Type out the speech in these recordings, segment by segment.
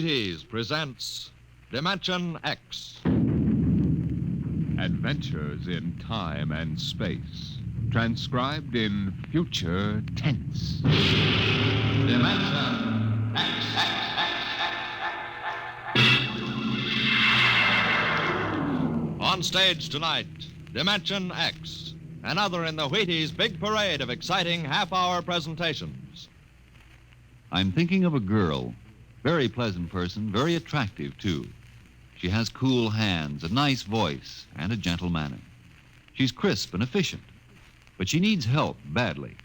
Wheaties presents Dimension X. Adventures in time and space, transcribed in future tense. Dimension X. On stage tonight, Dimension X, another in the Wheaties' big parade of exciting half-hour presentations. I'm thinking of a girl. Very pleasant person, very attractive, too. She has cool hands, a nice voice, and a gentle manner. She's crisp and efficient, but she needs help badly.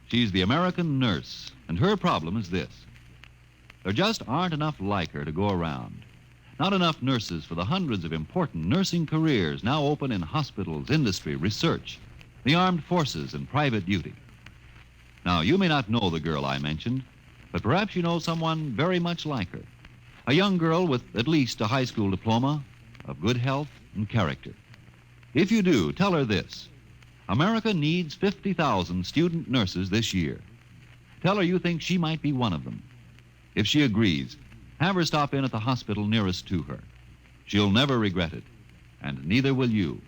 She's the American nurse, and her problem is this. There just aren't enough like her to go around. Not enough nurses for the hundreds of important nursing careers now open in hospitals, industry, research, the armed forces, and private duty. Now, you may not know the girl I mentioned, but perhaps you know someone very much like her. A young girl with at least a high school diploma, of good health and character. If you do, tell her this. America needs 50,000 student nurses this year. Tell her you think she might be one of them. If she agrees, have her stop in at the hospital nearest to her. She'll never regret it, and neither will you.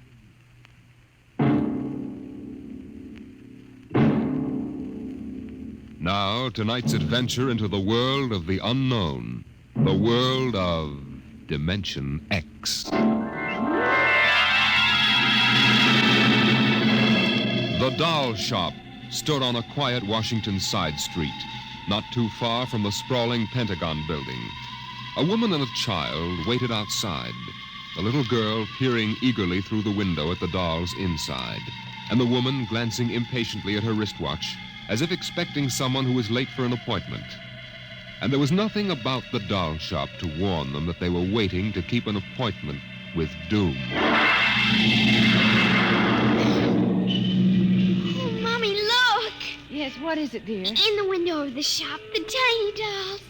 Now, tonight's adventure into the world of the unknown, the world of Dimension X. The doll shop stood on a quiet Washington side street, not too far from the sprawling Pentagon building. A woman and a child waited outside, the little girl peering eagerly through the window at the dolls inside, and the woman glancing impatiently at her wristwatch, as if expecting someone who was late for an appointment. And there was nothing about the doll shop to warn them that they were waiting to keep an appointment with doom. Oh, Mommy, look! Yes, what is it, dear? In the window of the shop, the tiny dolls.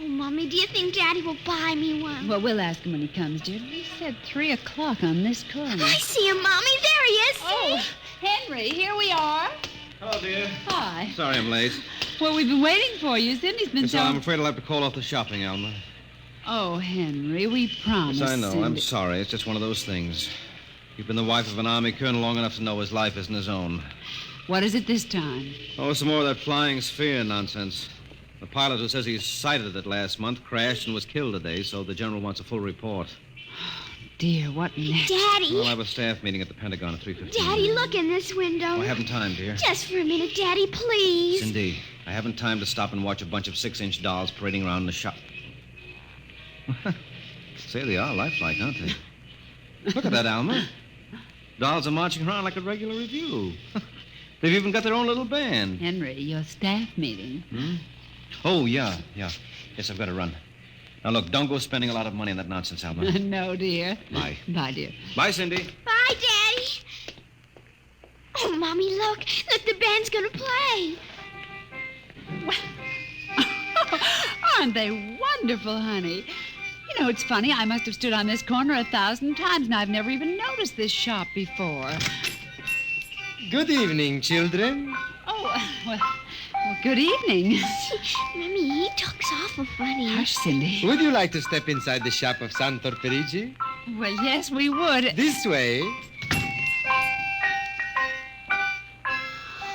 Oh, Mommy, do you think Daddy will buy me one? Well, we'll ask him when he comes, dear. He said 3 o'clock on this corner. I see him, Mommy. There he is. Oh, Henry, here we are. Hello, dear. Hi. Sorry I'm late. Well, we've been waiting for you. Cindy's been So telling... I'm afraid I'll have to call off the shopping, Alma. Oh, Henry, we promised. Yes, I know. Cindy. I'm sorry. It's just one of those things. You've been the wife of an Army colonel long enough to know his life isn't his own. What is it this time? Oh, some more of that flying sphere nonsense. The pilot who says he sighted it last month crashed and was killed today, so the general wants a full report. Dear, what next? Daddy. We'll have a staff meeting at the Pentagon at 3:15. Daddy, look in this window. Oh, I haven't time, dear. Just for a minute, Daddy, please. Cindy, I haven't time to stop and watch a bunch of 6-inch dolls parading around in the shop. Say they are lifelike, aren't they? Look at that, Alma. Dolls are marching around like a regular review. They've even got their own little band. Henry, your staff meeting. Oh, yeah. Yes, I've got to run. Now, look, don't go spending a lot of money on that nonsense, Alma. No, dear. Bye. Bye, dear. Bye, Cindy. Bye, Daddy. Oh, Mommy, look. Look, the band's going to play. Aren't they wonderful, honey? You know, it's funny. I must have stood on this corner 1,000 times, and I've never even noticed this shop before. Good evening, children. Oh, well, good evening. Mommy, he talks awful funny. Hush, Cindy. Would you like to step inside the shop of Santor Perigi? Well, yes, we would. This way.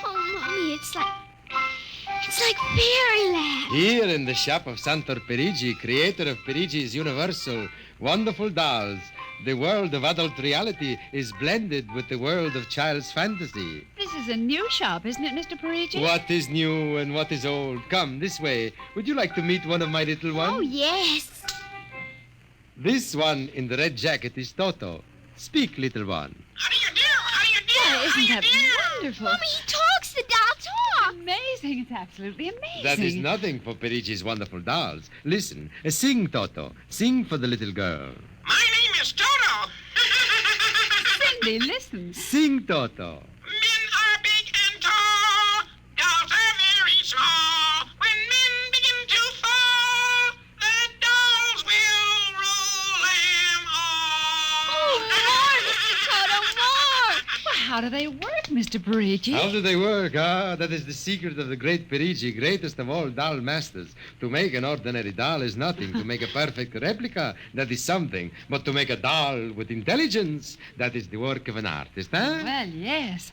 Oh, Mommy, it's like fairyland. Here in the shop of Santor Perigi, creator of Perigi's Universal Wonderful Dolls, the world of adult reality is blended with the world of child's fantasy. This is a new shop, isn't it, Mr. Perigi? What is new and what is old? Come, this way. Would you like to meet one of my little ones? Oh, yes. This one in the red jacket is Toto. Speak, little one. How do you do? Oh, isn't that wonderful? Mommy, he talks. The doll talks. Amazing. It's absolutely amazing. That is nothing for Perigi's wonderful dolls. Listen, sing, Toto. Sing for the little girl. My name is Toto. Cindy, listen. Sing, Toto. Men are big and tall. Dolls are very small. When men begin to fall, the dolls will rule them all. Oh, more. Toto, more. Well, how do they work, Mr. Perigi? How do they work? That is the secret of the great Perigi, greatest of all doll masters. To make an ordinary doll is nothing. To make a perfect replica, that is something. But to make a doll with intelligence, that is the work of an artist, huh? Well, yes.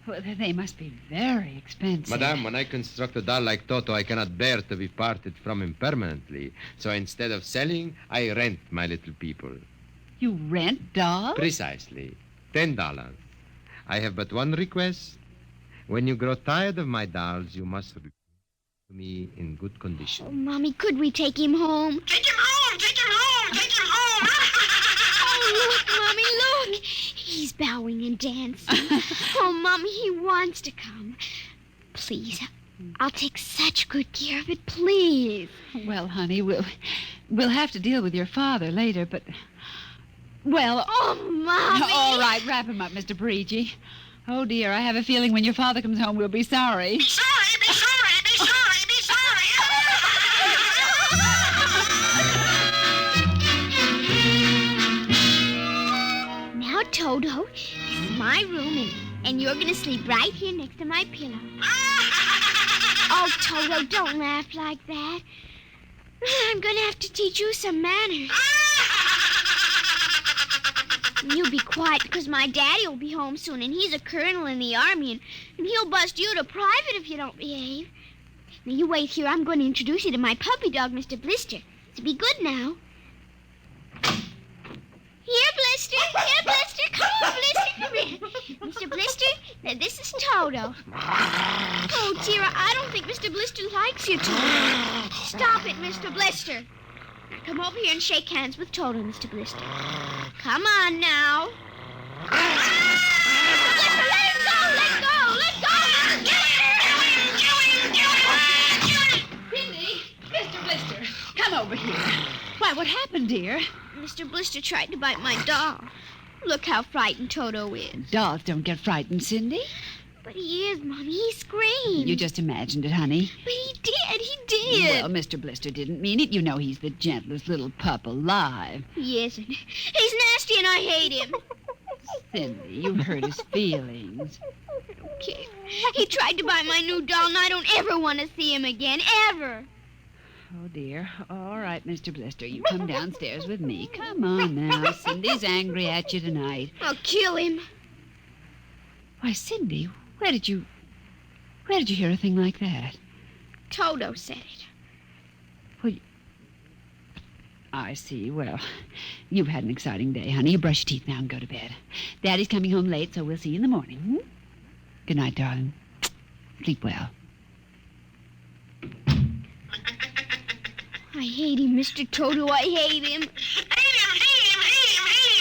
Well, they must be very expensive. Madame, when I construct a doll like Toto, I cannot bear to be parted from him permanently. So instead of selling, I rent my little people. You rent dolls? Precisely. $10. I have but one request. When you grow tired of my dolls, you must return to me in good condition. Oh, Mommy, could we take him home? Take him home! Take him home! Take him home! Oh, look, Mommy, look. He's bowing and dancing. Oh, Mommy, he wants to come. Please, I'll take such good care of it, please. Well, honey, we'll have to deal with your father later, but... Well... Oh, Mommy. All right, wrap him up, Mr. Perigi. Oh, dear, I have a feeling when your father comes home, we'll be sorry. Be sorry! Be sorry! Be sorry! Be sorry! Now, Toto, this is my room, and you're going to sleep right here next to my pillow. Oh, Toto, don't laugh like that. I'm going to have to teach you some manners. You be quiet, because my daddy will be home soon, and he's a colonel in the army, and he'll bust you to private if you don't behave. Now, you wait here. I'm going to introduce you to my puppy dog, Mr. Blister. So be good now. Here, Blister. Here, Blister. Come on, Blister. Come here. Mr. Blister, now this is Toto. Oh, dear, I don't think Mr. Blister likes you, Toto. Stop it, Mr. Blister. Now, come over here and shake hands with Toto, Mr. Blister. Come on, now. Mr. Blister, let him go. Let go. Let go. Cindy, Mr. Blister, come over here. Why, what happened, dear? Mr. Blister tried to bite my doll. Look how frightened Toto is. Dolls don't get frightened, Cindy. But he is, Mommy. He screamed. You just imagined it, honey. But he did. He did. Well, Mr. Blister didn't mean it. You know he's the gentlest little pup alive. He isn't. He's nasty and I hate him. Cindy, you've hurt his feelings. Okay. He tried to buy my new doll, and I don't ever want to see him again. Ever. Oh, dear. All right, Mr. Blister, you come downstairs with me. Come on now. Cindy's angry at you tonight. I'll kill him. Why, Cindy, where did you hear a thing like that? Toto said it. I see. Well, you've had an exciting day, honey. You brush your teeth now and go to bed. Daddy's coming home late, so we'll see you in the morning. Hmm? Good night, darling. Sleep well. I hate him, Mr. Toto. I hate him. Hate him! Hate him! Hate him! Hate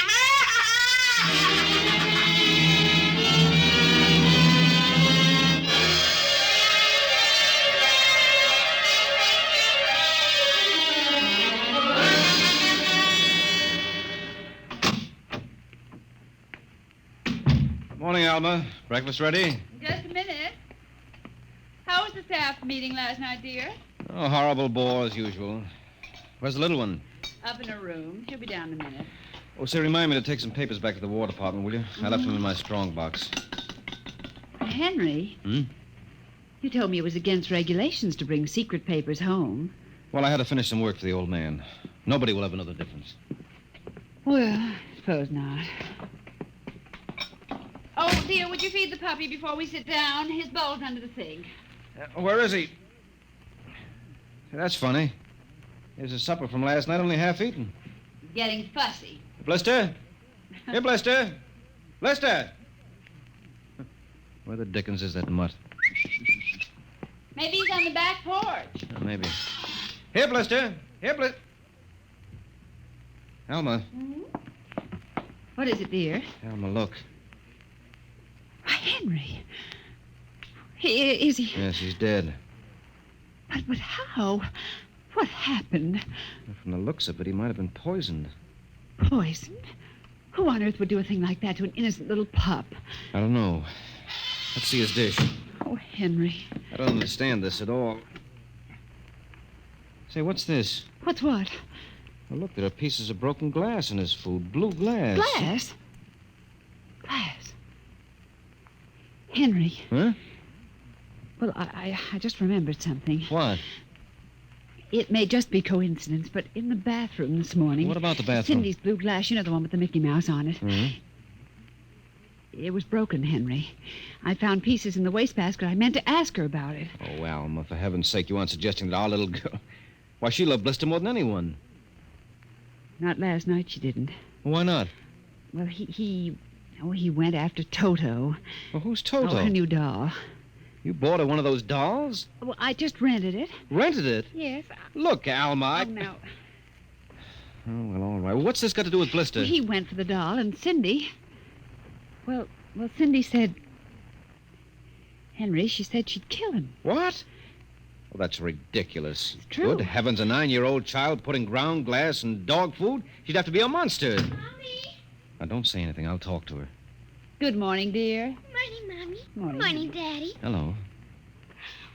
Morning, Alma. Breakfast ready? Just a minute. How was the staff meeting last night, dear? Oh, horrible bore as usual. Where's the little one? Up in her room. She'll be down in a minute. Oh, say, remind me to take some papers back to the War Department, will you? I left them in my strong box. Henry? Hmm? You told me it was against regulations to bring secret papers home. Well, I had to finish some work for the old man. Nobody will ever know the difference. Well, I suppose not. Oh, dear, would you feed the puppy before we sit down? His bowl's under the sink. Where is he? Say, that's funny. Here's his supper from last night, only half eaten. He's getting fussy. Blister? Here, Blister. Blister! Where the dickens is that mutt? Maybe he's on the back porch. Maybe. Here, Blister. Here, Blister. Alma. What is it, dear? Alma, look. Why, Henry. Is he? Yes, he's dead. But how? What happened? From the looks of it, he might have been poisoned. Poisoned? Who on earth would do a thing like that to an innocent little pup? I don't know. Let's see his dish. Oh, Henry. I don't understand this at all. Say, what's this? What's what? Well, look, there are pieces of broken glass in his food. Blue glass. Glass? Glass? Henry. Huh? Well, I just remembered something. What? It may just be coincidence, but in the bathroom this morning... What about the bathroom? Cindy's blue glass, you know, the one with the Mickey Mouse on it. Mm-hmm. It was broken, Henry. I found pieces in the wastebasket. I meant to ask her about it. Oh, Alma, for heaven's sake, you aren't suggesting that our little girl... Why, she loved Blister more than anyone. Not last night, she didn't. Why not? Well, he went after Toto. Well, who's Toto? Oh, her new doll. You bought her one of those dolls? Well, I just rented it. Rented it? Yes. Look, Alma, Oh, no. Oh, well, all right. Well, what's this got to do with Blister? Well, he went for the doll, and Cindy... Well, Cindy said... Henry, she said she'd kill him. What? Well, that's ridiculous. It's true. Good heavens, a 9-year-old child putting ground glass and dog food? She'd have to be a monster. Mommy. Now, don't say anything. I'll talk to her. Good morning, dear. Morning, Mommy. Morning. Morning, Daddy. Hello.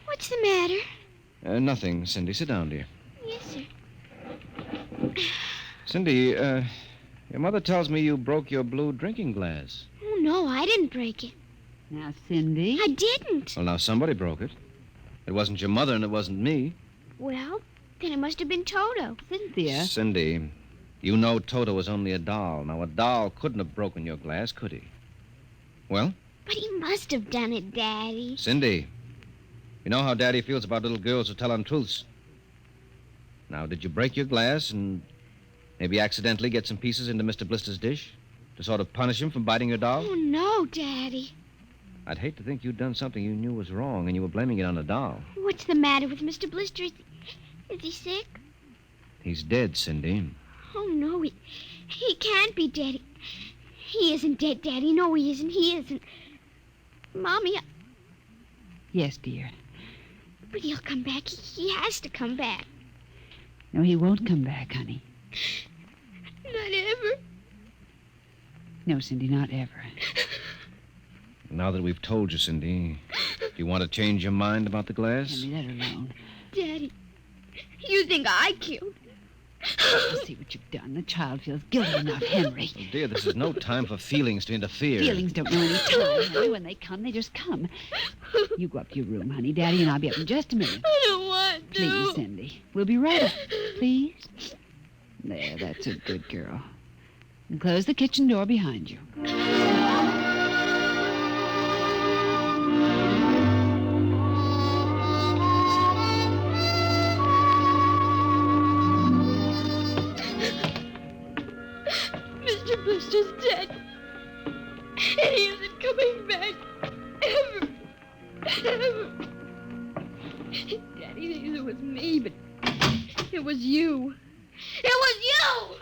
What's the matter? Nothing, Cindy. Sit down, dear. Yes, sir. Cindy, your mother tells me you broke your blue drinking glass. Oh, no, I didn't break it. Now, Cindy... I didn't. Well, now, somebody broke it. It wasn't your mother and it wasn't me. Well, then it must have been Toto. Cynthia... Cindy, you know Toto was only a doll. Now, a doll couldn't have broken your glass, could he? Well? But he must have done it, Daddy. Cindy, you know how Daddy feels about little girls who tell untruths. Now, did you break your glass and maybe accidentally get some pieces into Mr. Blister's dish to sort of punish him for biting your doll? Oh, no, Daddy. I'd hate to think you'd done something you knew was wrong and you were blaming it on a doll. What's the matter with Mr. Blister? Is he sick? He's dead, Cindy. Oh, no, he can't be dead. He isn't dead, Daddy. No, he isn't. He isn't. Mommy, Yes, dear. but he'll come back. He has to come back. No, he won't come back, honey. Not ever. No, Cindy, not ever. Now that we've told you, Cindy, do you want to change your mind about the glass? Henry, let her alone. Daddy, you think I killed? You see what you've done. The child feels guilty enough, Henry. Oh, dear, this is no time for feelings to interfere. Feelings don't know any time, Henry. When they come, they just come. You go up to your room, honey. Daddy and I'll be up in just a minute. I don't want to. Please, Cindy. We'll be right up. Please. There, that's a good girl. And close the kitchen door behind you. Mr. Blister's dead. And he isn't coming back. Ever. Ever. Daddy thinks it was me, but it was you. It was you!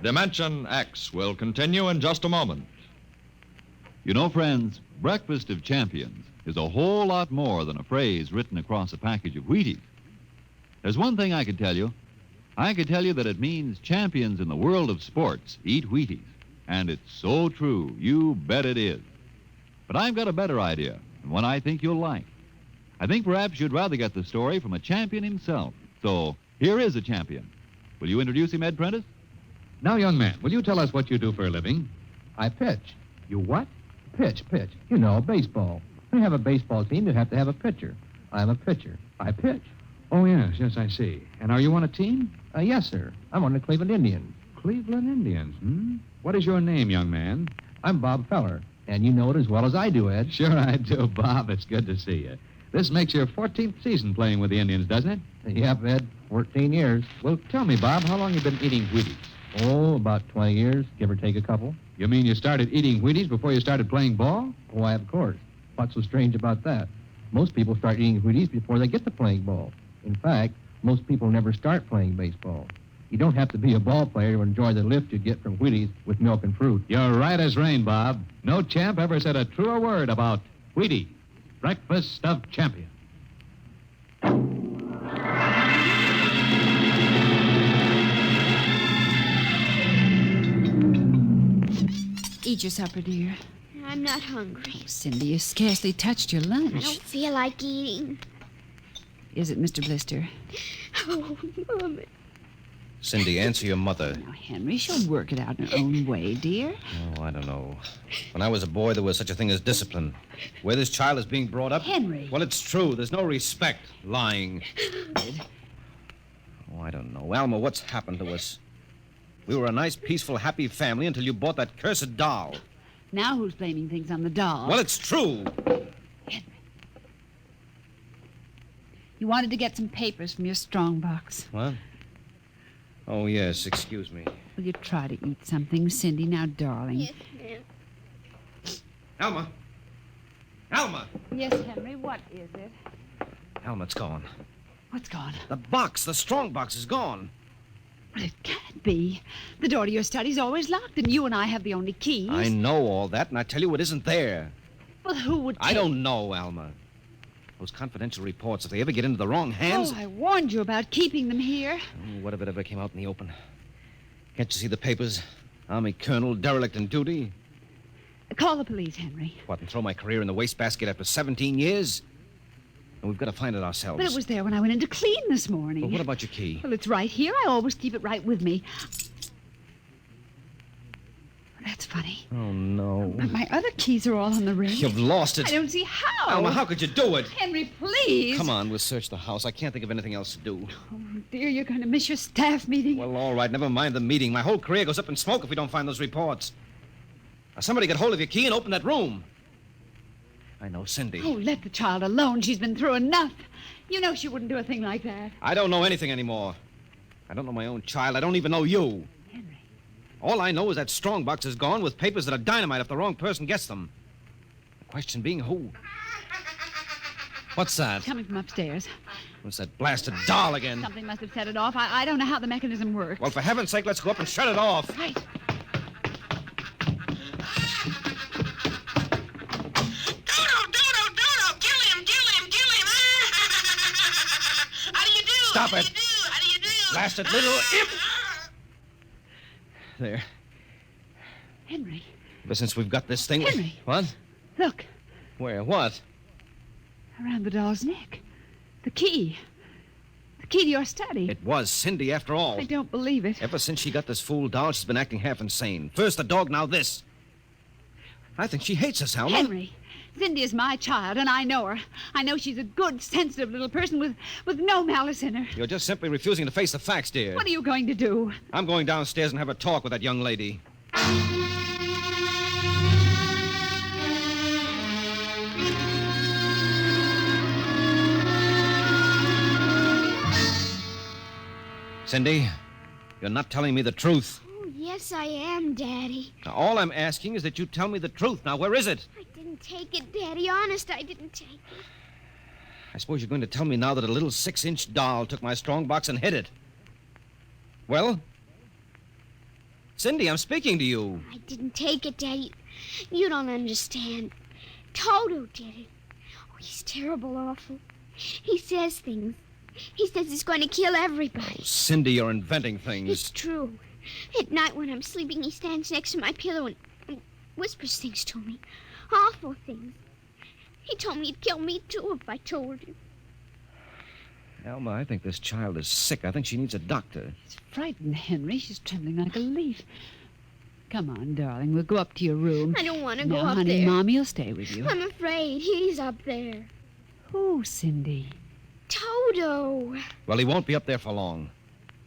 Dimension X will continue in just a moment. You know, friends, Breakfast of Champions is a whole lot more than a phrase written across a package of Wheaties. There's one thing I could tell you. I could tell you that it means champions in the world of sports eat Wheaties. And it's so true. You bet it is. But I've got a better idea, and one I think you'll like. I think perhaps you'd rather get the story from a champion himself. So here is a champion. Will you introduce him, Ed Prentice? Now, young man, will you tell us what you do for a living? I pitch. You what? Pitch. You know, baseball. To have a baseball team, you have to have a pitcher. I'm a pitcher. I pitch. Oh, yes, I see. And are you on a team? Yes, sir. I'm on the Cleveland Indians. Cleveland Indians, hmm? What is your name, young man? I'm Bob Feller, and you know it as well as I do, Ed. Sure I do, Bob. It's good to see you. This makes your 14th season playing with the Indians, doesn't it? Yep, Ed. 14 years. Well, tell me, Bob, how long you been eating Wheaties? Oh, about 20 years, give or take a couple. You mean you started eating Wheaties before you started playing ball? Why, of course. What's so strange about that? Most people start eating Wheaties before they get to playing ball. In fact, most people never start playing baseball. You don't have to be a ball player to enjoy the lift you get from Wheaties with milk and fruit. You're right as rain, Bob. No champ ever said a truer word about Wheaties, Breakfast of Champions. Eat your supper, dear. I'm not hungry. Cindy, you scarcely touched your lunch. I don't feel like eating. is it, Mr. Blister? Oh, Mama. Cindy, answer your mother. Now, Henry, she'll work it out in her own way, dear. Oh, I don't know. When I was a boy, there was such a thing as discipline. Where this child is being brought up... Henry. Well, it's true. There's no respect. Lying. Oh, I don't know. Alma, what's happened to us? We were a nice, peaceful, happy family until you bought that cursed doll. Now who's blaming things on the doll? Well, it's true. Henry. You wanted to get some papers from your strongbox. What? Oh, yes. Excuse me. Will you try to eat something, Cindy? Now, darling. Yes, ma'am. Alma! Alma! Yes, Henry, what is it? Alma, it's gone. What's gone? The strong box is gone. Well, it can't be. The door to your study's always locked, and you and I have the only keys. I know all that, and I tell you it isn't there. Well, who would I don't know, Alma. Those confidential reports, if they ever get into the wrong hands... Oh, I warned you about keeping them here. Oh, what if it ever came out in the open? Can't you see the papers? Army colonel, derelict in duty. Call the police, Henry. What, and throw my career in the wastebasket after 17 years? And we've got to find it ourselves. But it was there when I went in to clean this morning. Well, what about your key? Well, it's right here. I always keep it right with me. That's funny. Oh, no. But my other keys are all on the ring. You've lost it. I don't see how. Alma, how could you do it? Henry, please. Come on, we'll search the house. I can't think of anything else to do. Oh, dear, you're going to miss your staff meeting. Well, all right, never mind the meeting. My whole career goes up in smoke if we don't find those reports. Now, somebody get hold of your key and open that room. I know Cindy. Oh, let the child alone. She's been through enough. You know she wouldn't do a thing like that. I don't know anything anymore. I don't know my own child. I don't even know you. Henry. All I know is that strongbox is gone with papers that are dynamite if the wrong person gets them. The question being who? What's that? Coming from upstairs. What's that blasted doll again? Something must have set it off. I don't know how the mechanism works. Well, for heaven's sake, let's go up and shut it off. Right. Stop it. How do you do? Blasted little imp! There. Henry, Ever since we've got this thing... Henry. What? look. Where? What? Around the doll's neck. The key. The key to your study. It was Cindy, after all. I don't believe it. Ever since she got this fool doll, she's been acting half insane. First the dog, now this. I think she hates us, Alma. Henry, Cindy is my child, and I know her. I know she's a good, sensitive little person with no malice in her. You're just simply refusing to face the facts, dear. What are you going to do? I'm going downstairs and have a talk with that young lady. Cindy, you're not telling me the truth. Oh, yes, I am, Daddy. Now, all I'm asking is that you tell me the truth. Now, where is it? I didn't take it, Daddy. Honest, I didn't take it. I suppose you're going to tell me now that a little 6-inch doll took my strongbox and hid it. Well? Cindy, I'm speaking to you. I didn't take it, Daddy. You don't understand. Toto did it. Oh, he's terrible awful. He says things. He says he's going to kill everybody. Cindy, you're inventing things. It's true. At night when I'm sleeping, he stands next to my pillow and whispers things to me. Awful things. He told me he'd kill me, too, if I told him. Alma, I think this child is sick. I think she needs a doctor. She's frightened, Henry. She's trembling like a leaf. Come on, darling. We'll go up to your room. I don't want to go Now, up honey, there. Mommy will stay with you. I'm afraid. He's up there. Who, Cindy? Toto. Well, he won't be up there for long.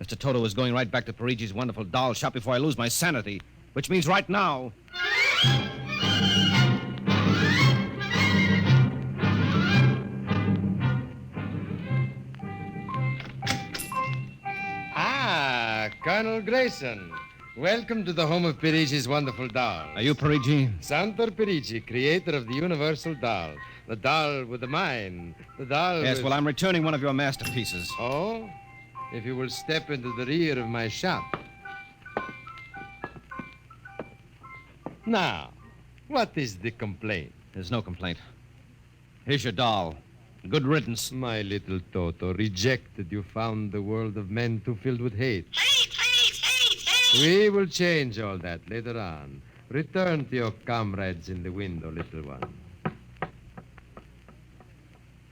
Mr. Toto is going right back to Perigi's wonderful doll shop before I lose my sanity, which means right now. Ah, Colonel Grayson. Welcome to the home of Perigi's wonderful doll. Are you Perigi? Santor Perigi, creator of the universal doll. The doll with the mind. The doll Yes, with... well, I'm returning one of your masterpieces. Oh? If you will step into the rear of my shop. Now, what is the complaint? There's no complaint. Here's your doll. Good riddance. My little Toto, rejected, you found the world of men too filled with hate. Hate, hate, hate, hate. We will change all that later on. Return to your comrades in the window, little one.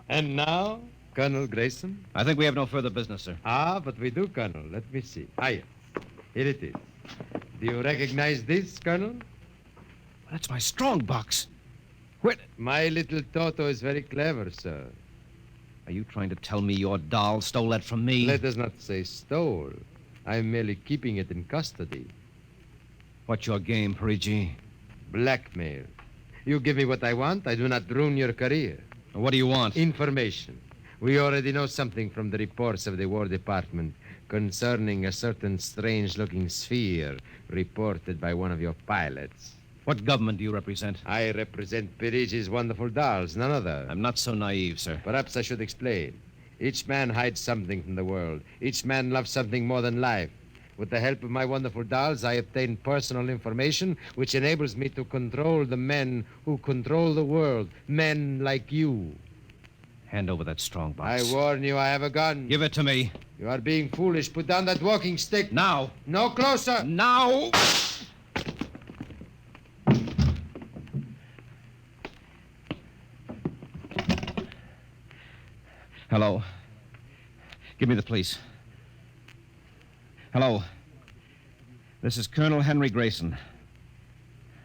And now, Colonel Grayson? I think we have no further business, sir. Ah, but we do, Colonel. Let me see. Ah, yes. Here it is. Do you recognize this, Colonel? That's my strong box. My little Toto is very clever, sir. Are you trying to tell me your doll stole that from me? Let us not say stole. I'm merely keeping it in custody. What's your game, Perigi? Blackmail. You give me what I want, I do not ruin your career. What do you want? Information. We already know something from the reports of the War Department concerning a certain strange-looking sphere reported by one of your pilots. What government do you represent? I represent Perigi's wonderful dolls, none other. I'm not so naive, sir. Perhaps I should explain. Each man hides something from the world. Each man loves something more than life. With the help of my wonderful dolls, I obtain personal information which enables me to control the men who control the world. Men like you. Hand over that strong box. I warn you, I have a gun. Give it to me. You are being foolish. Put down that walking stick. Now. No closer. Now! Hello. Give me the police. Hello. This is Colonel Henry Grayson.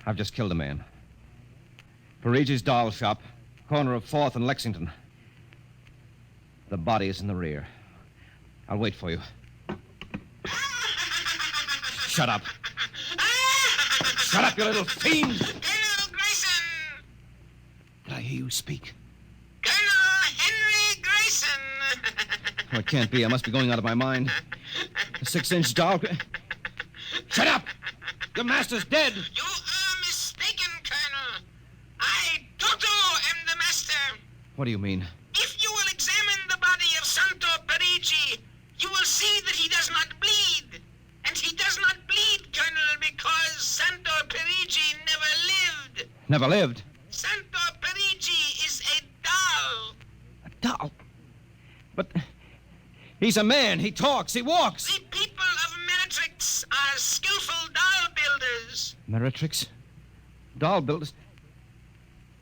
I've just killed a man. Perigi's doll shop, corner of 4th and Lexington. The body is in the rear. I'll wait for you. Shut up. Shut up, you little fiend! Colonel Grayson! Did I hear you speak? Colonel Henry Grayson! Oh, it can't be. I must be going out of my mind. A 6-inch doll. Shut up! Your master's dead! You are mistaken, Colonel. I, Toto, am the master. What do you mean? If you will examine the body of Santo Perigi, you will see that he does not bleed. And he does not bleed, Colonel, because Santo Perigi never lived. Never lived? Santo Perigi is a doll. A doll? But he's a man. He talks. He walks. The people of Meritrix are skillful doll builders. Meritrix? Doll builders?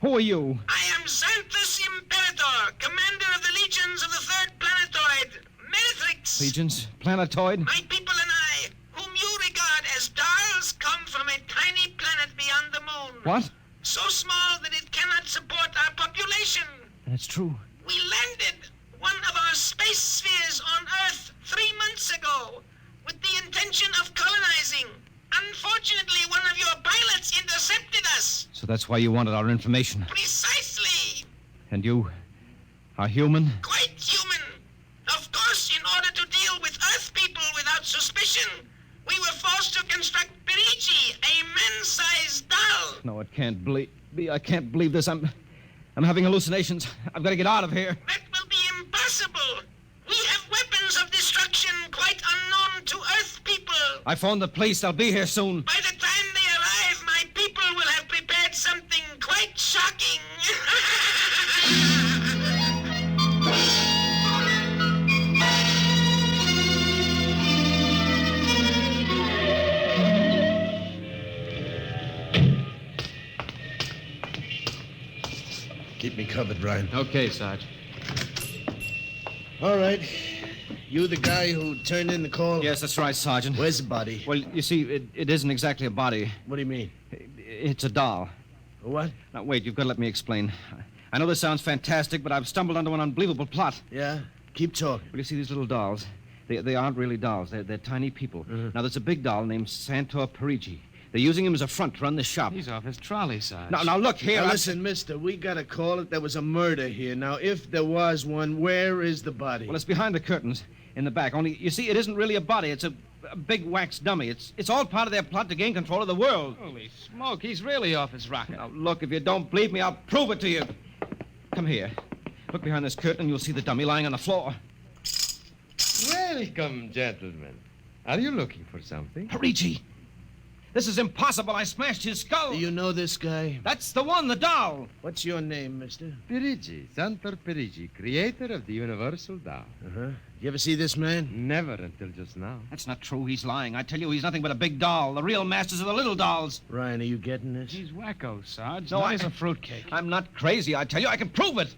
Who are you? I am Xanthus Imperator, commander of the legions of the 3rd planetoid, Meritrix. Legions? Planetoid? My people and I, whom you regard as dolls, come from a tiny planet beyond the moon. What? So small that it cannot support our population. That's true. We landed one of our space spheres on Earth 3 months ago with the intention of colonizing. Unfortunately, one of your pilots intercepted us. So that's why you wanted our information. Precisely. And you are human? Quite human. Of course, in order to deal with Earth people without suspicion, we were forced to construct Perigi, a man-sized doll. No, it can't be. I can't believe this. I'm having hallucinations. I've got to get out of here. That will be impossible. We have weapons of destruction quite unknown to Earth people. I phoned the police. They'll be here soon. By the time they arrive, my people will have prepared something quite shocking. Keep me covered, Ryan. Okay, Sarge. All right. You the guy who turned in the call? Yes, that's right, Sergeant. Where's the body? Well, you see, it isn't exactly a body. What do you mean? It's a doll. What? Now, wait, you've got to let me explain. I know this sounds fantastic, but I've stumbled onto an unbelievable plot. Yeah? Keep talking. Well, you see, these little dolls, they aren't really dolls. They're tiny people. Now, there's a big doll named Santo Perigi. They're using him as a front to run this shop. He's off his trolley, Sarge. Now, look here. Now, listen, mister, we got to call it there was a murder here. Now, if there was one, where is the body? Well, it's behind the curtains in the back. Only, you see, it isn't really a body. It's a big wax dummy. It's all part of their plot to gain control of the world. Holy smoke, he's really off his rocker. Now, look, if you don't believe me, I'll prove it to you. Come here. Look behind this curtain and you'll see the dummy lying on the floor. Welcome, gentlemen. Are you looking for something? Perigi! This is impossible. I smashed his skull. Do you know this guy? That's the one, the doll. What's your name, mister? Perigi, Santo Perigi, creator of the universal doll. Uh-huh. You ever see this man? Never until just now. That's not true. He's lying. I tell you, he's nothing but a big doll. The real masters are the little dolls. Ryan, are you getting this? He's wacko, Sarge. No, Nice as a fruitcake. I'm not crazy. I tell you, I can prove it.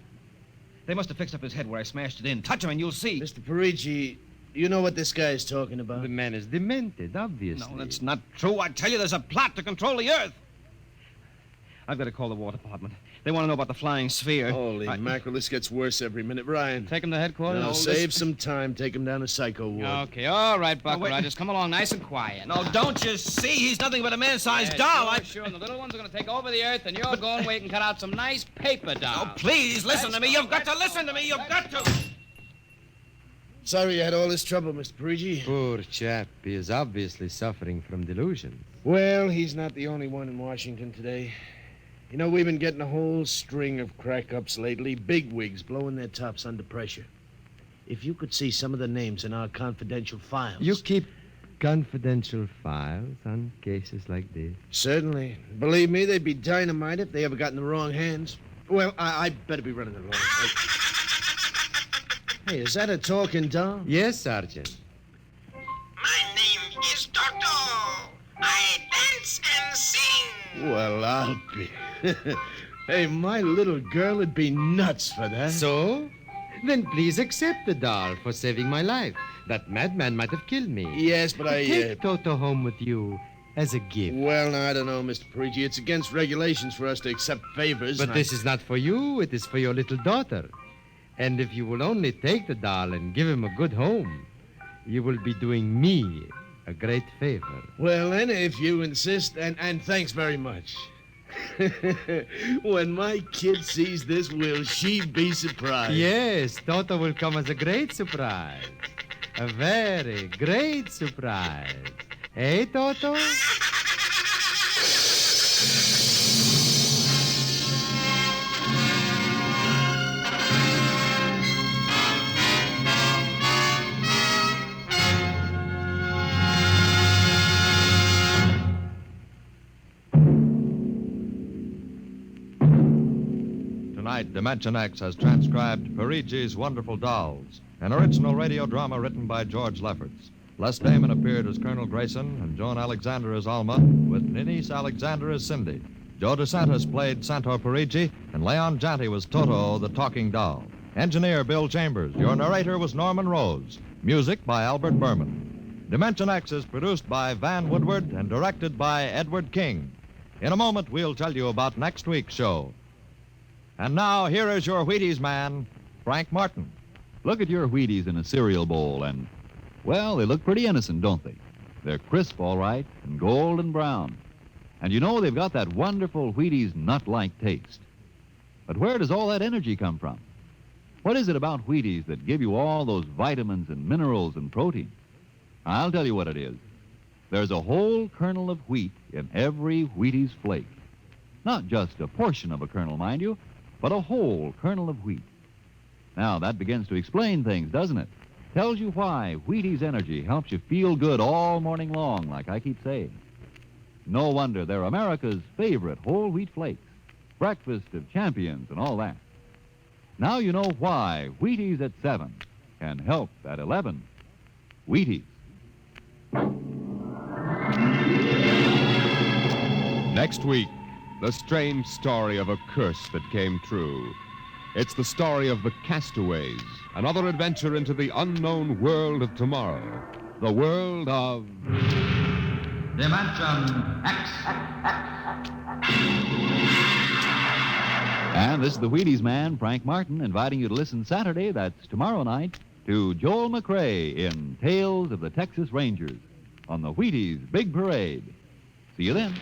They must have fixed up his head where I smashed it in. Touch him and you'll see. Mr. Perigi, you know what this guy is talking about? The man is demented, obviously. No, that's not true. I tell you, there's a plot to control the Earth. I've got to call the War Department. They want to know about the flying sphere. Holy mackerel, this gets worse every minute. Ryan. Take him to headquarters? No, save some time. Take him down to Psycho Ward. Okay, all right, Buck wait. Rogers. Come along nice and quiet. No, don't you see? He's nothing but a man-sized doll. Sure. And the little ones are going to take over the Earth, and you're going wait and cut out some nice paper dolls. Oh, please, listen to me. You've got to listen to me. You've got to. Sorry you had all this trouble, Mr. Perigi. Poor chap. He is obviously suffering from delusions. Well, he's not the only one in Washington today. You know, we've been getting a whole string of crack-ups lately, bigwigs blowing their tops under pressure. If you could see some of the names in our confidential files... You keep confidential files on cases like this? Certainly. Believe me, they'd be dynamite if they ever got in the wrong hands. Well, I'd better be running along. Hey, is that a talking doll? Yes, Sergeant. My name is Toto. I dance and sing. Well, I'll be... Hey, my little girl would be nuts for that. So? Then please accept the doll for saving my life. That madman might have killed me. Yes, but Take Toto home with you as a gift. Well, I don't know, Mr. Perigi. It's against regulations for us to accept favors. But this is not for you. It is for your little daughter. And if you will only take the doll and give him a good home, you will be doing me a great favor. Well, then, if you insist, and thanks very much. When my kid sees this, will she be surprised? Yes, Toto will come as a great surprise. A very great surprise. Hey, Toto? Tonight, Dimension X has transcribed Perigi's Wonderful Dolls, an original radio drama written by George Lefferts. Les Damon appeared as Colonel Grayson and Joan Alexander as Alma, with Ninice Alexander as Cindy. Joe DeSantis played Santor Perigi, and Leon Janty was Toto, the talking doll. Engineer Bill Chambers. Your narrator was Norman Rose. Music by Albert Berman. Dimension X is produced by Van Woodward and directed by Edward King. In a moment, we'll tell you about next week's show. And now, here is your Wheaties man, Frank Martin. Look at your Wheaties in a cereal bowl, and, well, they look pretty innocent, don't they? They're crisp, all right, and golden brown. And you know they've got that wonderful Wheaties nut-like taste. But where does all that energy come from? What is it about Wheaties that give you all those vitamins and minerals and protein? I'll tell you what it is. There's a whole kernel of wheat in every Wheaties flake. Not just a portion of a kernel, mind you, but a whole kernel of wheat. Now, that begins to explain things, doesn't it? Tells you why Wheaties Energy helps you feel good all morning long, like I keep saying. No wonder they're America's favorite whole wheat flakes, breakfast of champions and all that. Now you know why Wheaties at 7 can help at 11. Wheaties. Next week, the strange story of a curse that came true. It's the story of the Castaways, another adventure into the unknown world of tomorrow, the world of... Dimension X. And this is the Wheaties man, Frank Martin, inviting you to listen Saturday, that's tomorrow night, to Joel McRae in Tales of the Texas Rangers on the Wheaties Big Parade. See you then.